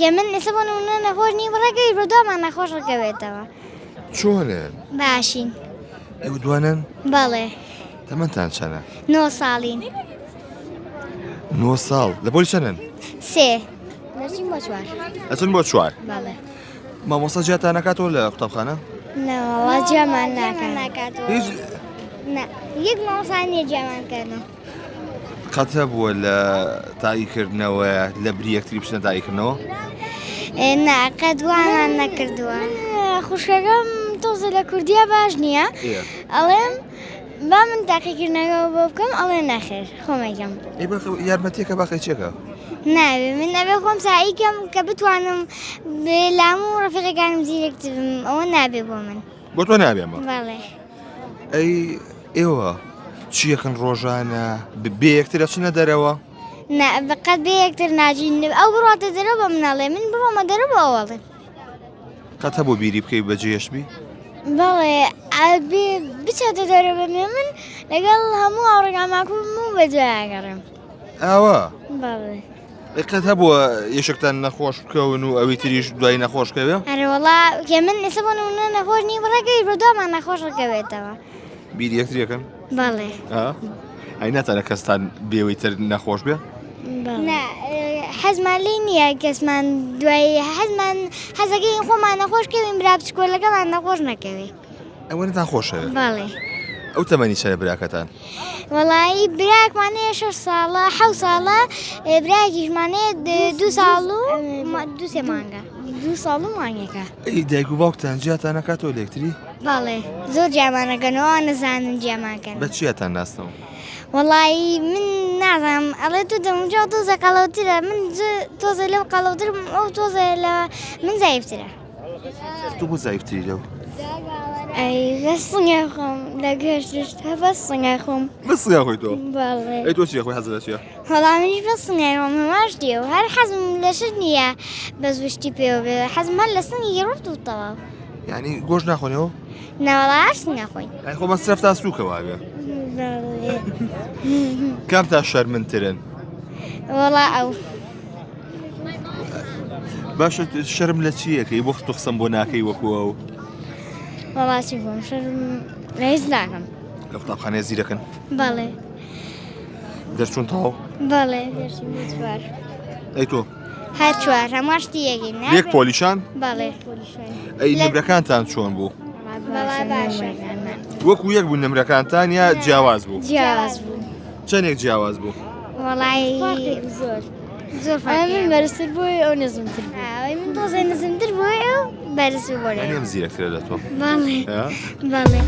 من نسبون نخۆشنی بڕێگەی ڕوودامان نەخۆشەکەوێتەوە. چۆنن؟ باشین. ئێوە دوانن؟ بەڵێ. تەمەنتان چەنە؟ 9 ساڵین. 9 ساڵ لە بۆی چەنن؟ 3 دەچین بۆ 4. ئەچن بۆ 4. بەڵێ. مامۆستا جیاتان ناکاتەوە لە قوتابخانە؟ نەوەڵا جێمان ناکاتەوە. هیچ یەک مامۆستا نییە جێمانکردنەوە. قەت هەبووە لە تاییکردنەوە لە بری یەکتری بچنە تاییکردنەوە؟ نا قەت وانان نەکردووە. خوشکەکەم تۆزە لە کوردیا باش نییە ئەڵێم با من تاقیکردنەوە بۆ بکەم ئەڵێ نەخێر خۆمەکەم. یارمەتیەکە باقی چێکە؟ ناوێ من ئەبێ خۆم ساییکەم کە بتوانم لاموو ڕەفیقەکانم زیرەکتر بم ئەوە نابێ بۆ من. بۆ تۆ نابێمە؟ بەڵێ. ئەی ئێوە چیەکەن ڕۆژانە بێ یەکتر ئەچنە دەرەوە؟ بەقەت بێ یەکتر ناجین ئەو بڕاتە دەرەوە بە مناڵێ من بڕۆمە دەرەوە بە ئەوڵێ. قەت هەبوو بیری بکەی بەجێشبی؟ بەڵێ بچێتە دەرەوە من لەگەڵ هەموو هاوڕێکانماکوم و بەجێگەڕێم. ئاوە؟ بەڵێ. قەت هەبووە یەشێکتان نەخۆش بکەون و ئەوی تریش دوای نەخۆشکەوێ؟ هەروەڵا کە من نسبون نەخۆشنی بڕێگەی ڕوودامان نەخۆشەکەوێتەوە. بیری یەکتریەکەن؟ بەڵێ. ئەی ناتانە کەستان بێەوەی تر نەخۆش بێ؟ حەزمان لێ نییە کەسمان دوای حەزەکەی خۆمان نەخۆشکەوین برا بچکۆلەکەمان نەخۆش نەکەوێ. ئەوە نتان خۆشەوێ؟ بەڵێ. ئەو تەمەنی چەنە براکەتان؟ وەڵایی براکمانەیە 6 ساڵە 7 ساڵە براکیشمانەیە 2 ساڵ و 2 مانگە 2 ساڵ و مانگێکە. ئەی دایک و باوکتان جیاتان ناکاتەوە لە یەکتری؟ بەڵێ زۆر جیامانەکەنەوە نەزانن جیاماکەن. بە چیاتان ناستەوە؟ وەڵایی من نازانم ئەڵێ تو دەمونجا تۆزە قەڵەوترە من تۆزە لەو قەڵەوترم ئەو تۆزە لە من زایفترە. تو بۆ زایفتری لەو؟ ئەی بەس سنگە خۆم لە گەشتش بەس سنگە خۆم. بەس سنگە خۆی تۆ؟ بەڵێ. ئەی تۆ چیە خۆی حەزت لە چیە؟ وەڵا منیش بەس سنگای خۆم هەماش دیە و هەر حەزم لە شت نییە بە زوشتی پێوە بێ حەزم هەر لە سنگی ڕوت و تەواو. یعنی گۆشت ناخۆنەوە؟ نەوەڵا هەر سنگە خۆین. ئەی خۆ مەسرەفتان سووکەوە بێ. کامتان شەرمنترن؟ وەڵا ئەو. باشە شەرم لە چیەکەی بۆ تو قسەم بۆ ناکەی وەکو ئەو؟ وەڵا چی بۆم شەرم لە هیچ ناکەم. لە قوتابخانەیە زیرەکەن؟ بەڵێ. دەرچوون تەواو؟ بەڵێ دەرچوون بۆ 4. ئەی تۆ؟ هەر 4 هەماش یەکین یەک پۆلیشان؟ بەڵێ. ئەی نمرەکانتان چۆن بوو؟ بەڵا باشە. وەکو یەک بوو نمرەکانتان یا جیاواز بوو؟ جیاواز بوو. چەندێک جیاواز بوو؟ وەڵایی زۆر زۆر من بەرزتر بووی ئەو نزمتر بووی من تۆزە نزمتر بووی ئەو بەرز بووی. ئەم زیرەکترە لە تۆ؟ بەڵێ. بەڵێ.